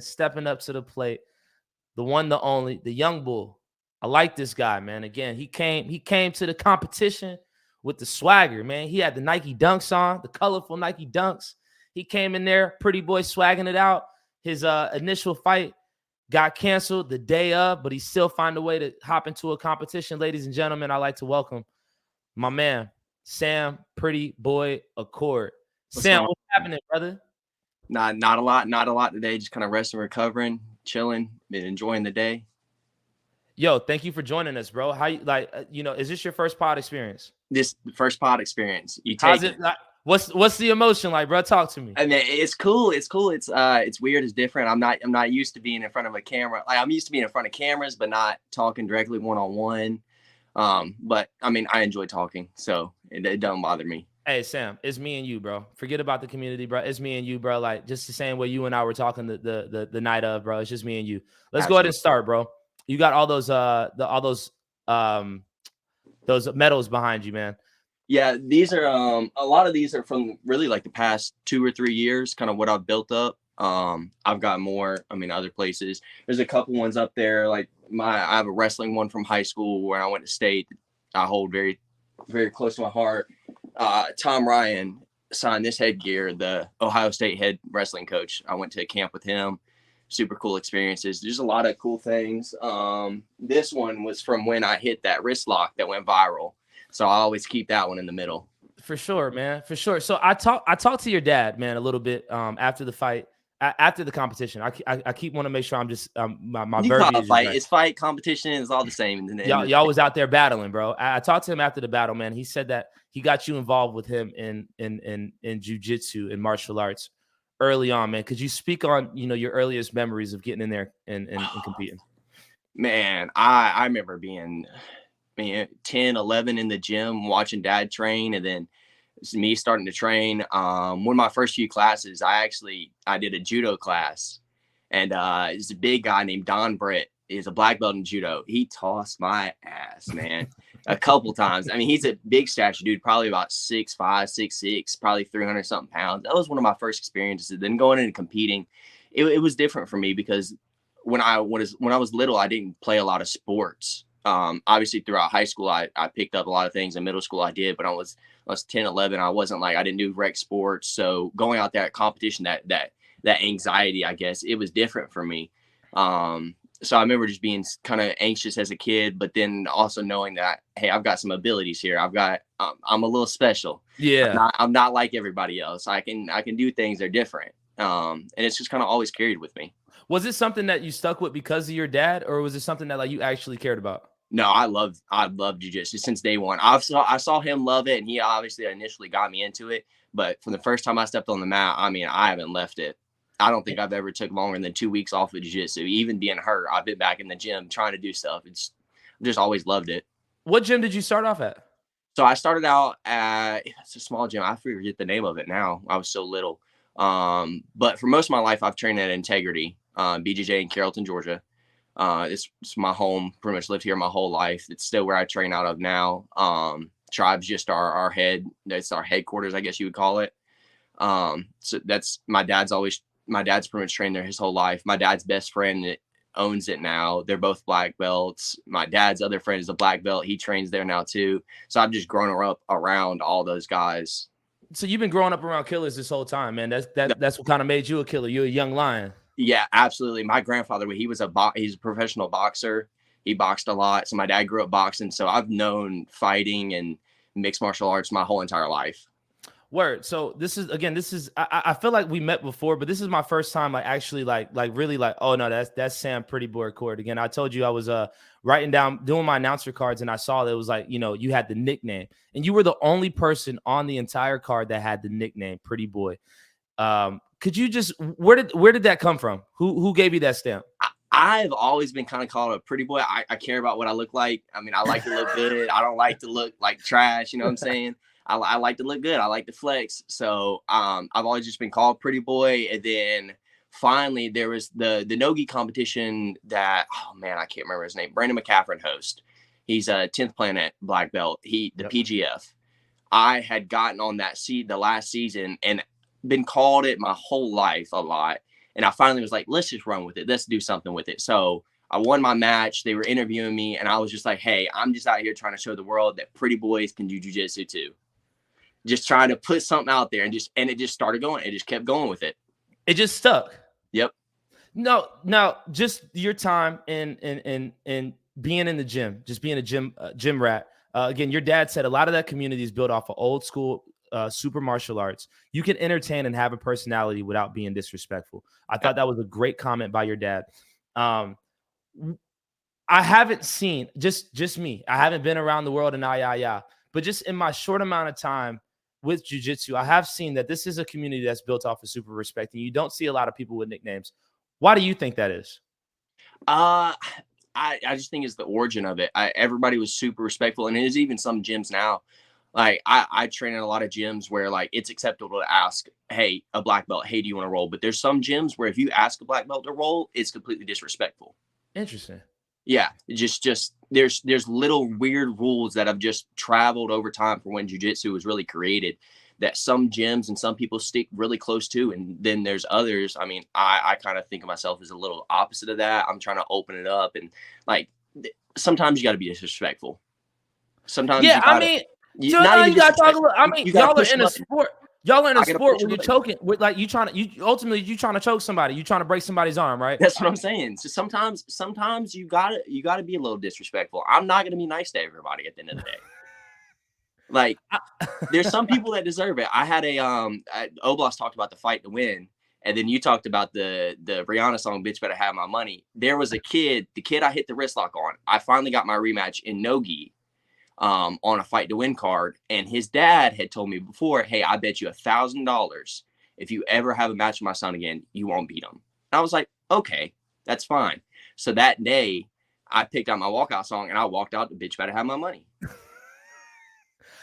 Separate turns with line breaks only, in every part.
stepping up to the plate, the one, the only, the young bull. I like this guy, man. Again, he came to the competition with the swagger, man. He had the Nike Dunks on, the colorful Nike Dunks. He came in there, pretty boy, swagging it out. His initial fight got canceled the day of, but he still found a way to hop into a competition. Ladies and gentlemen, I'd like to welcome my man, Sam, Pretty Boy Acord. Sam, what's happening, brother?
Not a lot today. Just kind of resting, recovering, chilling, been enjoying the day.
Yo, thank you for joining us, bro. How you is this your first pod experience?
This first pod experience. You take
How's it? What's the emotion like, bro? Talk to me.
I mean, it's cool. It's weird. It's different. I'm not used to being in front of a camera. Like, I'm used to being in front of cameras, but not talking directly one-on-one. But I mean, I enjoy talking, so it doesn't bother me.
Hey, Sam, it's me and you, bro. Forget about the community, bro. It's me and you, bro. Like, just the same way you and I were talking the night of, bro. It's just me and you. Let's Absolutely. Go ahead and start, bro. You got all those medals behind you, man.
Yeah, these are a lot of these are from really like the past 2 or 3 years, kind of what I've built up. I've got more, other places. There's a couple ones up there, like I have a wrestling one from high school where I went to state. I hold very, very close to my heart. Tom Ryan signed this headgear, the Ohio State head wrestling coach. I went to a camp with him. Super cool experiences. There's a lot of cool things. This one was from when I hit that wrist lock that went viral. So I always keep that one in the middle.
For sure, man. For sure. So I talked to your dad, man, a little bit after the fight, after the competition. I keep want to make sure I'm just my verbiage.
Fight. It's fight, competition is all the same.
Y'all was out there battling, bro. I talked to him after the battle, man. He said that he got you involved with him in jiu-jitsu and martial arts early on, man. Could you speak on your earliest memories of getting in there and competing?
Man, I remember being 10, 11 in the gym watching dad train, and then me starting to train. One of my first few classes, I did a judo class, and it's a big guy named Don Britt. He's a black belt in judo. He tossed my ass, man, a couple times. He's a big stature dude, probably about 6'5", 6'6", probably 300 something pounds. That was one of my first experiences. Then going into competing, it was different for me because when I was little, I didn't play a lot of sports. Obviously throughout high school, I picked up a lot of things. In middle school I did, but I was 10, 11. I wasn't I didn't do rec sports. So going out there at competition, that anxiety, I guess it was different for me. So I remember just being kind of anxious as a kid, but then also knowing that, hey, I've got some abilities here. I'm a little special.
Yeah.
I'm not like everybody else. I can do things that are different. And it's just kind of always carried with me.
Was it something that you stuck with because of your dad, or was it something that you actually cared about?
No, I love jiu-jitsu since day one. I saw him love it, and he obviously initially got me into it. But from the first time I stepped on the mat, I haven't left it. I don't think I've ever took longer than 2 weeks off of jiu-jitsu. Even being hurt, I've been back in the gym trying to do stuff. I've just always loved it.
What gym did you start off at?
So I started out at, it's a small gym. I forget the name of it now. I was so little. But for most of my life, I've trained at Integrity, BJJ in Carrollton, Georgia. It's my home. Pretty much lived here my whole life. It's still where I train out of now. Tribe's just our that's our headquarters, I guess you would call it. So that's my dad's pretty much trained there his whole life. My dad's best friend that owns it now. They're both black belts. My dad's other friend is a black belt. He trains there now too. So I've just grown up around all those guys.
So you've been growing up around killers this whole time, man. That's what kind of made you a killer. You're a young lion.
Yeah, absolutely. My grandfather, he's a professional boxer. He boxed a lot. So my dad grew up boxing. So I've known fighting and mixed martial arts my whole entire life.
Word. So I feel like we met before, but this is my first time actually really oh no, that's Sam Pretty Boy Acord. Again, I told you I was writing down, doing my announcer cards, and I saw that it was you had the nickname, and you were the only person on the entire card that had the nickname Pretty Boy. Could you just where did that come from? Who gave you that stamp?
I've always been kind of called a pretty boy. I care about what I look like. I like to look good. I don't like to look like trash. You know what I'm saying? I like to look good. I like to flex. So I've always just been called Pretty Boy. And then finally there was the no-gi competition that, oh man, I can't remember his name. Brandon McCaffrey host. He's a 10th Planet black belt. PGF. I had gotten on that the last season and been called it my whole life a lot. And I finally was like, let's just run with it. Let's do something with it. So I won my match. They were interviewing me, and I was just like, hey, I'm just out here trying to show the world that pretty boys can do jiu-jitsu too. Just trying to put something out there, and it just started going. It just kept going with it.
It just stuck.
Yep.
No, now just your time in being in the gym, just being a gym rat. Again, your dad said a lot of that community is built off of old school super martial arts. You can entertain and have a personality without being disrespectful. I thought that was a great comment by your dad. I haven't seen, just me, I haven't been around the world and but just in my short amount of time with jiu-jitsu, I have seen that this is a community that's built off of super respect, and you don't see a lot of people with nicknames. Why do you think that is?
I just think it's the origin of it. Everybody was super respectful, and there's even some gyms now. Like I train in a lot of gyms where like it's acceptable to ask, hey, a black belt, hey, do you want to roll? But there's some gyms where if you ask a black belt to roll, it's completely disrespectful.
Interesting.
Yeah, just there's little weird rules that have just traveled over time for when jiu-jitsu was really created, that some gyms and some people stick really close to. And then there's others. I mean, I kind of think of myself as a little opposite of that. I'm trying to open it up, and like sometimes you got to be disrespectful. Sometimes
you gotta talk a little. I mean, y'all are in a sport. Y'all are in a sport where you're choking with, like, you trying to choke somebody. You trying to break somebody's arm, right?
That's what I'm saying. So sometimes you gotta be a little disrespectful. I'm not gonna be nice to everybody at the end of the day. Like, there's some people that deserve it. I had Oblas talked about the fight to win, and then you talked about the Rihanna song, "Bitch Better Have My Money." There was the kid I hit the wrist lock on. I finally got my rematch in no gi. On a fight to win card, and his dad had told me before, hey, I bet you $1,000 if you ever have a match with my son again, you won't beat him. And I was like, okay, that's fine. So that day I picked out my walkout song and I walked out, the bitch better have my money.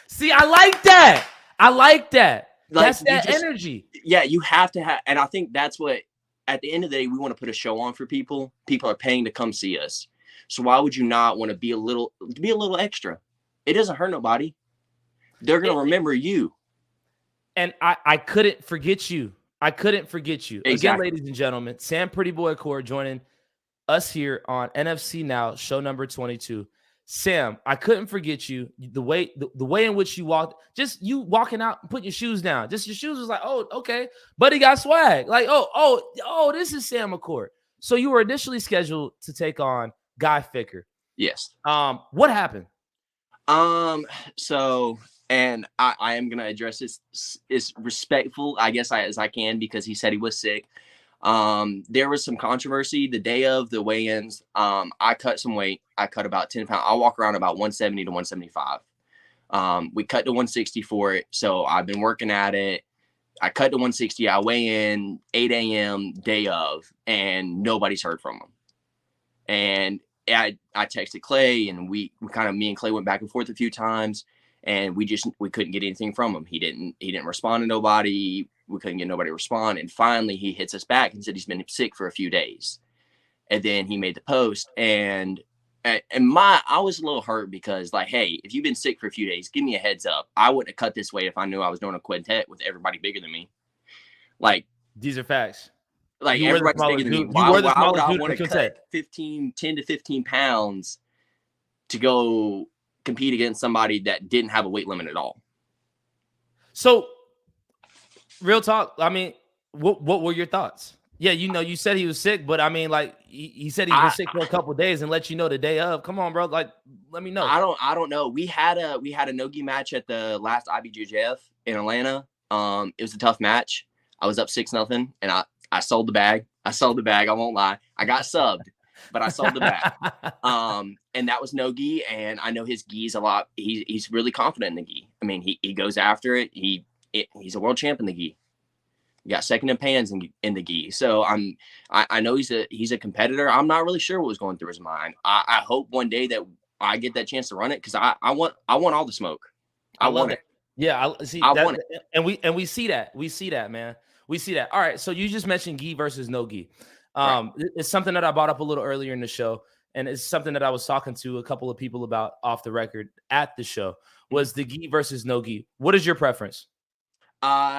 See, I like that. Like, that's that energy.
Yeah, you have to have, and I think that's what, at the end of the day, we want to put a show on for people. People are paying to come see us. So why would you not want to be a little extra? It doesn't hurt nobody. They're going to remember you.
And I couldn't forget you. Exactly. Again, ladies and gentlemen, Sam Pretty Boy Acord joining us here on NFC Now, show number 22. Sam, I couldn't forget you. The way in which you walked, just you walking out and putting your shoes down. Just your shoes was like, oh, okay. But he got swag. Like, oh, this is Sam Acord. So you were initially scheduled to take on Guy Ficker.
Yes.
What happened?
So, and I am going to address this as respectful, I guess, as I can, because he said he was sick. There was some controversy the day of the weigh-ins. I cut some weight. I cut about 10 pounds. I walk around about 170 to 175. We cut to 160 for it. So I've been working at it. I cut to 160. I weigh in 8 a.m. day of, and nobody's heard from him. And I texted Clay, and me and Clay went back and forth a few times, and we couldn't get anything from him. He didn't respond to nobody. We couldn't get nobody to respond. And finally he hits us back and said he's been sick for a few days. And then he made the post, and I was a little hurt because, like, hey, if you've been sick for a few days, give me a heads up. I wouldn't have cut this weight if I knew I was doing a quartet with everybody bigger than me. Like,
these are facts.
Like, everybody's bigger than me. Why would I want to cut 10 to 15 pounds to go compete against somebody that didn't have a weight limit at all?
So, real talk, I mean, what were your thoughts? Yeah, you said he was sick, but I mean, like, he said he was sick for a couple of days and let you know the day of. Come on, bro. Like, let me know.
I don't know. We had a no-gi match at the last IBJJF in Atlanta. It was a tough match. I was up 6-0, and I sold the bag. I won't lie. I got subbed, but I sold the bag. And that was no gi. And I know his gi's a lot. He's really confident in the gi. I mean, he goes after it. He's a world champ in the gi. He got second in pans in the gi. So I know he's a competitor. I'm not really sure what was going through his mind. I hope one day that I get that chance to run it, because I want all the smoke. I want it.
Yeah, I want it. And we see that. We see that, man. We see that. All right. So you just mentioned gi versus no gi. Right. It's something that I brought up a little earlier in the show, and it's something that I was talking to a couple of people about off the record at the show, was the gi versus no gi. What is your preference?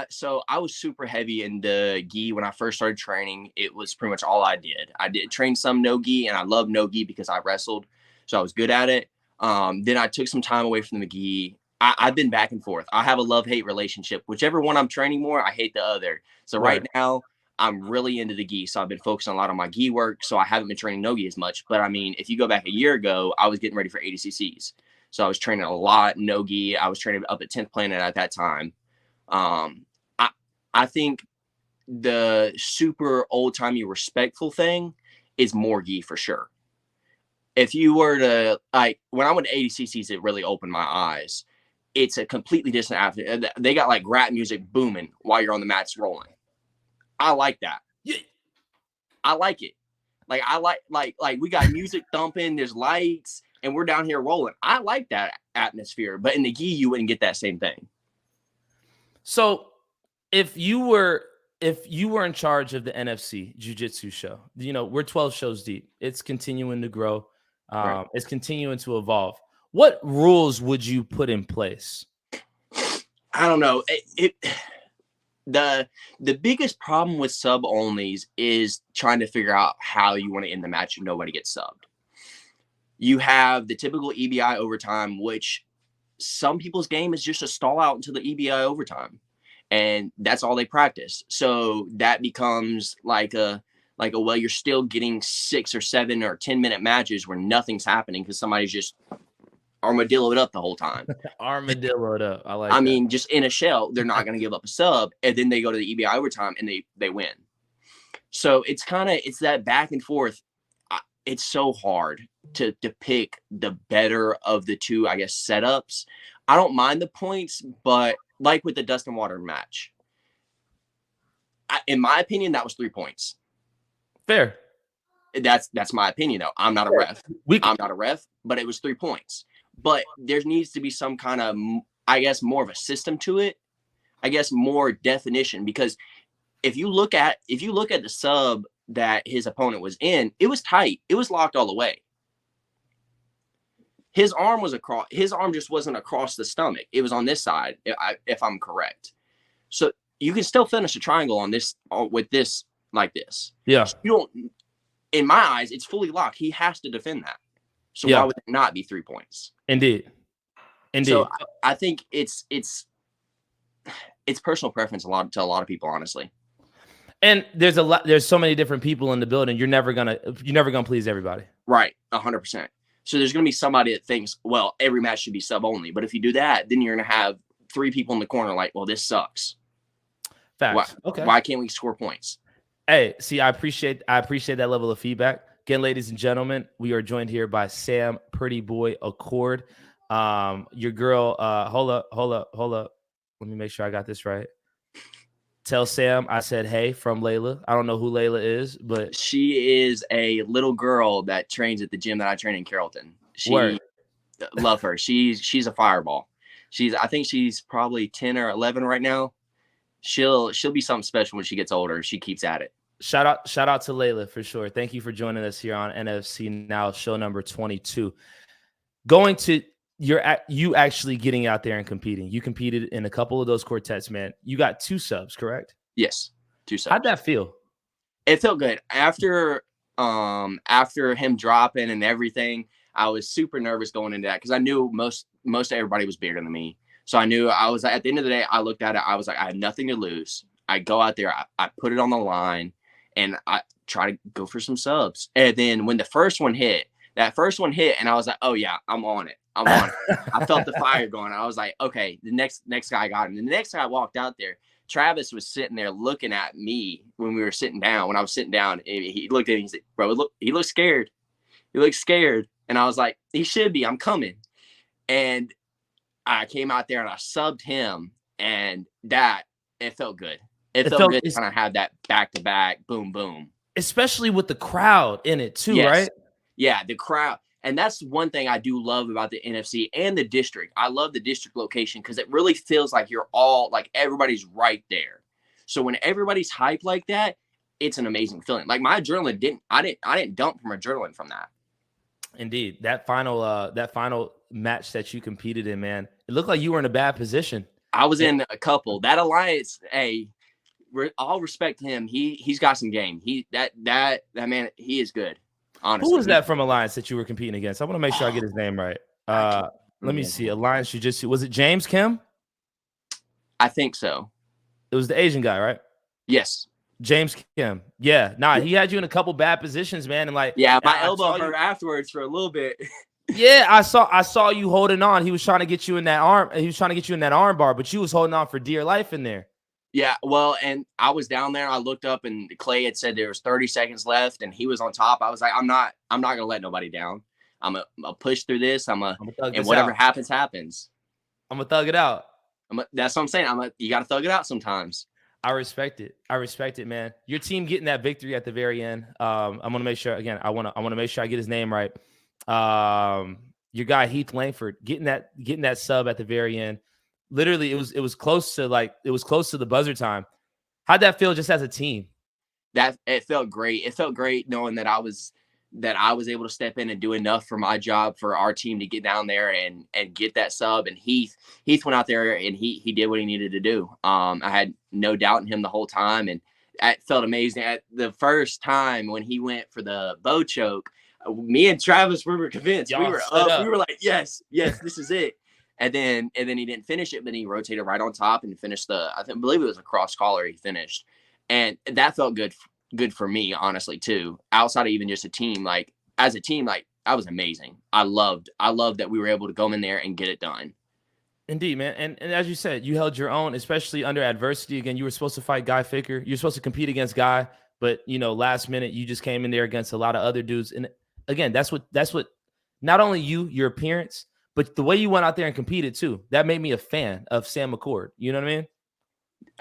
So I was super heavy in the gi when I first started training. It was pretty much all I did. I did train some no gi, and I love no gi because I wrestled, so I was good at it. Then I took some time away from the gi. I've been back and forth. I have a love-hate relationship. Whichever one I'm training more, I hate the other. So right now, I'm really into the gi. So I've been focusing a lot on my gi work. So I haven't been training no gi as much. But I mean, if you go back a year ago, I was getting ready for 80cc's. So I was training a lot no gi. I was training up at 10th Planet at that time. I think the super old-timey respectful thing is more gi for sure. If you were to, like, when I went to 80cc's, it really opened my eyes. It's a completely different atmosphere. They got like rap music booming while you're on the mats rolling. I like that.
Yeah.
I like it. Like I like we got music thumping, there's lights, and we're down here rolling. I like that atmosphere, but in the gi, you wouldn't get that same thing.
So if you were in charge of the NFC Jiu-Jitsu show, you know, we're 12 shows deep. It's continuing to grow.
Right.
It's continuing to evolve. What rules would you put in place?
I don't know. The biggest problem with sub onlys is trying to figure out how you want to end the match and nobody gets subbed. You have the typical EBI overtime, which some people's game is just a stall out until the EBI overtime, and that's all they practice. So that becomes like a well, you're still getting 6 or 7 or 10-minute matches where nothing's happening because somebody's just armadilloed up the whole time.
Armadilloed up.
I mean, just in a shell, they're not going to give up a sub, and then they go to the EBI overtime and they win. So it's that back and forth. It's so hard to pick the better of the two, I guess, setups. I don't mind the points, but like with the Dust and Water match, in my opinion, that was 3 points.
Fair.
That's my opinion, though. I'm not a ref. I'm not a ref, but it was 3 points. But there needs to be some kind of, I guess, more of a system to it. I guess more definition, because if you look at the sub that his opponent was in, it was tight. It was locked all the way. His arm was across. His arm just wasn't across the stomach. It was on this side, if I'm correct. So you can still finish a triangle on this with this like this.
Yeah.
So you don't. In my eyes, it's fully locked. He has to defend that. So why would it not be 3 points?
Indeed.
So I think it's personal preference to a lot of people, honestly.
And there's so many different people in the building. You're never gonna please everybody.
Right. 100%. So there's gonna be somebody that thinks, well, every match should be sub only. But if you do that, then you're gonna have 3 people in the corner like, well, this sucks.
Facts.
Why can't we score points?
Hey, see, I appreciate that level of feedback. Again, ladies and gentlemen, we are joined here by Sam Pretty Boy Acord. Your girl, hold up. Let me make sure I got this right. Tell Sam I said hey from Layla. I don't know who Layla is, but
she is a little girl that trains at the gym that I train in Carrollton. Love her. She's a fireball. I think she's probably 10 or 11 right now. She'll be something special when she gets older. She keeps at it.
Shout out to Layla for sure. Thank you for joining us here on NFC Now, show number 22. Going to you actually getting out there and competing. You competed in a couple of those quartets, man. You got 2 subs, correct?
Yes, 2 subs.
How'd that feel?
It felt good. After him dropping and everything, I was super nervous going into that because I knew most everybody was bigger than me. So I knew I was at the end of the day, I looked at it, I was like, I have nothing to lose. I go out there, I put it on the line, and I try to go for some subs. And then when the first one hit, and I was like, oh yeah, I'm on it. I felt the fire going. I was like, okay, the next guy got him. And the next guy walked out there. Travis was sitting there looking at me when we were sitting down. When I was sitting down, and he looked at me. He said, bro, he looks scared. He looks scared. And I was like, he should be. I'm coming. And I came out there and I subbed him, and it felt good. It felt good to kind of have that back-to-back, boom, boom.
Especially with the crowd in it too,
yes.
Right?
Yeah, the crowd. And that's one thing I do love about the NFC and the district. I love the district location because it really feels like you're all, like everybody's right there. So when everybody's hyped like that, it's an amazing feeling. Like my adrenaline I didn't dump from adrenaline from that.
Indeed. That final match that you competed in, man, it looked like you were in a bad position.
I was in a couple. That alliance, hey, I'll respect him. He's got some game. That man, he is good. Honestly.
Who was that from Alliance that you were competing against? I want to make sure I get his name right. Let me see. Alliance Jiu-Jitsu. Was it James Kim?
I think so.
It was the Asian guy, right?
Yes.
James Kim. Yeah. Nah, he had you in a couple bad positions, man. And like,
yeah, my elbow hurt afterwards for a little bit.
Yeah, I saw you holding on. He was trying to get you in that arm. He was trying to get you in that arm bar, but you was holding on for dear life in there.
Yeah, well, and I was down there. I looked up, and Clay had said there was 30 seconds left, and he was on top. I was like, I'm not gonna let nobody down. I'm gonna push through this. And whatever happens.
I'm gonna thug it out.
That's what I'm saying. You got to thug it out sometimes.
I respect it, man. Your team getting that victory at the very end. I'm gonna make sure again. I wanna make sure I get his name right. Your guy Heath Langford getting that sub at the very end. Literally, it was close to the buzzer time. How'd that feel just as a team?
That it felt great. It felt great knowing that I was able to step in and do enough for my job for our team to get down there and get that sub. And Heath went out there and he did what he needed to do. I had no doubt in him the whole time, and it felt amazing. At the first time when he went for the bow choke, me and Travis, we were convinced. We were up. We were like, yes, this is it. And then he didn't finish it, but he rotated right on top and finished I believe it was a cross collar he finished. And that felt good for me, honestly, too. Outside of even just a team, like as a team, like that was amazing. I loved that we were able to go in there and get it done.
Indeed, man. And as you said, you held your own, especially under adversity. Again, you were supposed to fight Guy Ficker. You're supposed to compete against Guy, but last minute you just came in there against a lot of other dudes. And again, that's what not only your appearance, but the way you went out there and competed too, that made me a fan of Sam Acord. You know what I mean?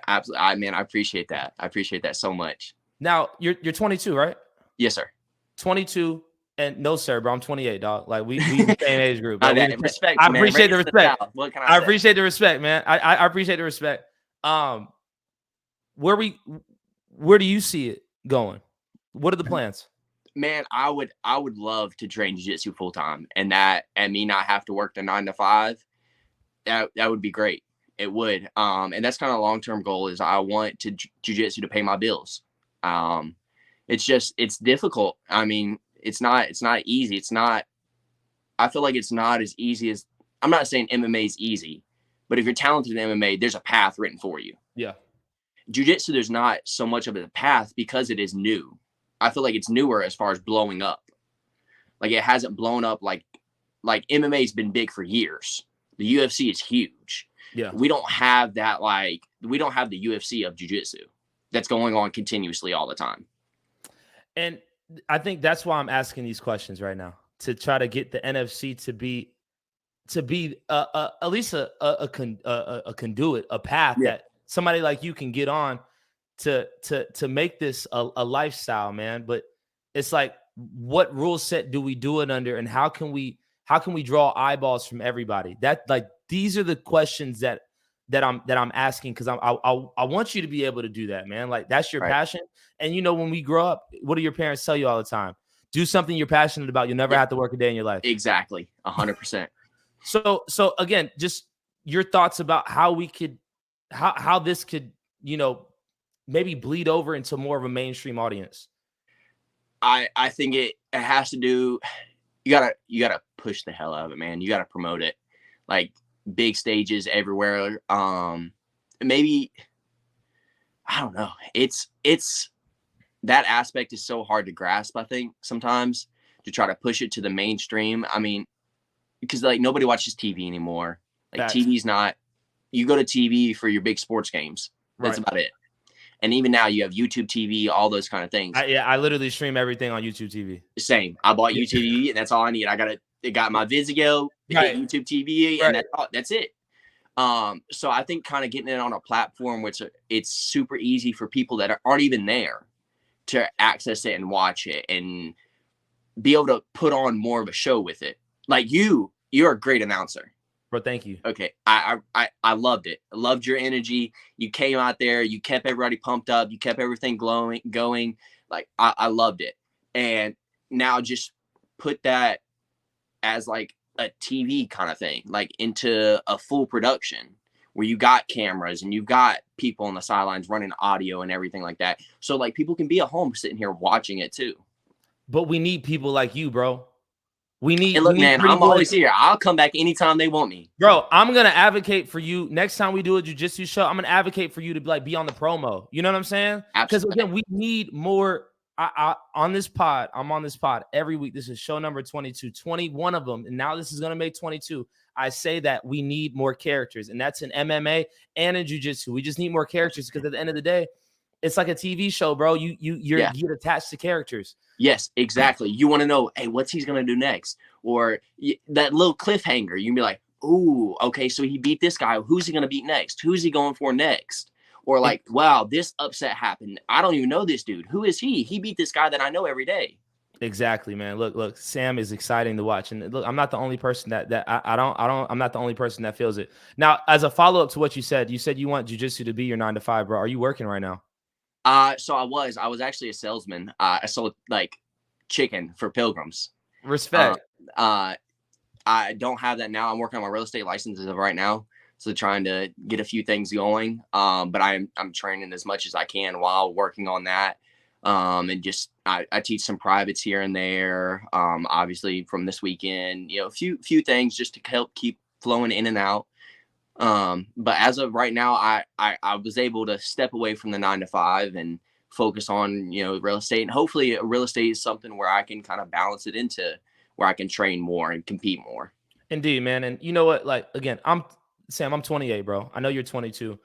Absolutely. I appreciate that. I appreciate that so much.
Now you're 22, right?
Yes, sir.
22, and no, sir, bro. I'm 28, dog. Like we the same age group. I
appreciate
the respect.
What can I say?
Appreciate the respect, man. I appreciate the respect. Where do you see it going? What are the plans?
Man, I would love to train jiu-jitsu full time, and me not have to work the 9 to 5. That would be great. It would. And that's kind of a long-term goal is I want jiu-jitsu to pay my bills. It's difficult. I mean, it's not easy. I feel like it's not as easy as, I'm not saying MMA is easy, but if you're talented in MMA, there's a path written for you.
Yeah. Jiu-jitsu,
there's not so much of a path because it is new. I feel like it's newer as far as blowing up. Like it hasn't blown up like MMA has been big for years. The UFC is huge.
Yeah.
We don't have that, we don't have the UFC of jiu-jitsu that's going on continuously all the time.
And I think that's why I'm asking these questions right now, to try to get the NFC to be at least a conduit, a path that somebody like you can get on to make this a lifestyle, man. But it's like, what rule set do we do it under, and how can we draw eyeballs from everybody? These are the questions that I'm asking, because I want you to be able to do that, man. Like that's your passion. And when we grow up, what do your parents tell you all the time? Do something you're passionate about. You'll never have to work a day in your life.
Exactly. 100%.
So again, just your thoughts about how this could, maybe bleed over into more of a mainstream audience.
I think it has to do, you gotta push the hell out of it, man. You gotta promote it, like big stages everywhere. Maybe, I don't know. It's that aspect is so hard to grasp, I think, sometimes, to try to push it to the mainstream. I mean, because nobody watches TV anymore. TV's not, you go to TV for your big sports games. That's about it. And even now you have YouTube TV, all those kind of things.
I literally stream everything on YouTube TV.
Same. I bought YouTube TV, and that's all I need. It got my Vizio, YouTube TV, and that's it. So I think kind of getting it on a platform which it's super easy for people that aren't even there to access it and watch it and be able to put on more of a show with it. Like you're a great announcer.
Bro, thank you.
Okay. I loved it. I loved your energy. You came out there, you kept everybody pumped up, you kept everything going. Like I loved it. And now just put that as like a TV kind of thing, like into a full production where you got cameras and you got people on the sidelines running audio and everything like that. So like people can be at home sitting here watching it too.
But we need people like you, bro. We need,
And look, man,
Pretty
I'm
Boy.
always here. I'll come back anytime they want me.
Bro, I'm going to advocate for you. Next time we do a jiu-jitsu show, I'm going to advocate for you to be on the promo. You know what I'm saying? Because again, we need more. On this pod, I'm on this pod every week. This is show number 22, 21 of them. And now this is going to make 22. I say that we need more characters, and that's in MMA and in jiu-jitsu. We just need more characters because at the end of the day, it's like a TV show, bro. You get attached to characters.
Yes, exactly. You want to know, hey, what's he's going to do next? Or that little cliffhanger. You can be like, ooh, okay, so he beat this guy. Who's he going to beat next? Who's he going for next? Or like, wow, this upset happened. I don't even know this dude. Who is he? He beat this guy that I know every day.
Exactly, man. Look, Sam is exciting to watch. And look, I'm not the only person I'm not the only person that feels it. Now, as a follow-up to what you said you want jiu-jitsu to be your 9 to 5, bro. Are you working right now?
So I was actually a salesman. I sold like chicken for pilgrims.
Respect.
I don't have that now. I'm working on my real estate licenses right now. So trying to get a few things going. But I'm training as much as I can while working on that. And just, I teach some privates here and there. Obviously from this weekend, a few things just to help keep flowing in and out. But as of right now, I was able to step away from the 9 to 5 and focus on, real estate. And hopefully real estate is something where I can kind of balance it into where I can train more and compete more.
Indeed, man. And you know what? Like, again, Sam, I'm 28, bro. I know you're 22.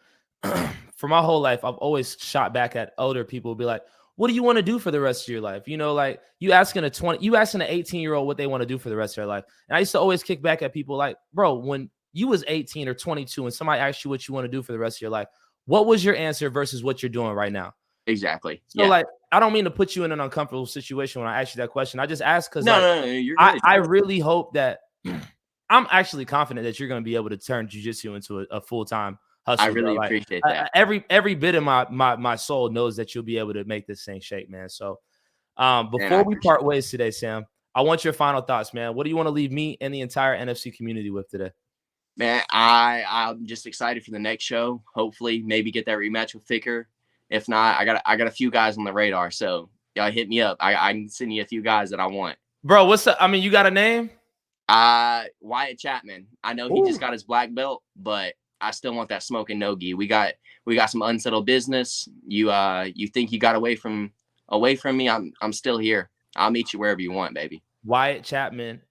For my whole life, I've always shot back at older people, be like, what do you want to do for the rest of your life? Like you asking an 18-year-old what they want to do for the rest of their life. And I used to always kick back at people like, bro, when you was 18 or 22 and somebody asked you what you want to do for the rest of your life, what was your answer versus what you're doing right now?
Exactly.
So like, I don't mean to put you in an uncomfortable situation when I ask you that question. I just ask because
no, you're good.
I really hope that I'm actually confident that you're going to be able to turn jiu-jitsu into a full-time hustle.
I really appreciate that.
Every bit of my soul knows that you'll be able to make this thing shake, man. So before we part ways today, Sam, I want your final thoughts, man. What do you want to leave me and the entire NFC community with today?
Man, I'm just excited for the next show. Hopefully, maybe get that rematch with Ficker. If not, I got a few guys on the radar. So y'all hit me up. I can send you a few guys that I want.
Bro, what's up? I mean, you got a name?
Wyatt Chapman. I know he just got his black belt, but I still want that smoking no-gi. We got some unsettled business. You think you got away from me? I'm still here. I'll meet you wherever you want, baby.
Wyatt Chapman,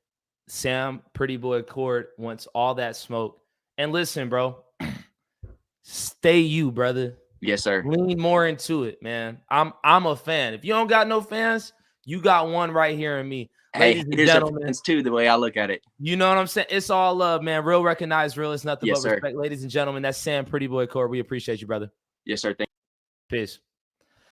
Sam, Pretty Boy Acord wants all that smoke. And listen, bro, stay you, brother.
Yes, sir.
Lean more into it, man. I'm a fan. If you don't got no fans, you got one right here in me.
Ladies and gentlemen, fans too, the way I look at it.
You know what I'm saying? It's all love, man. Real recognized, real. It's nothing but respect.
Sir.
Ladies and gentlemen, that's Sam, Pretty Boy Acord. We appreciate you, brother.
Yes, sir. Thank you.
Peace.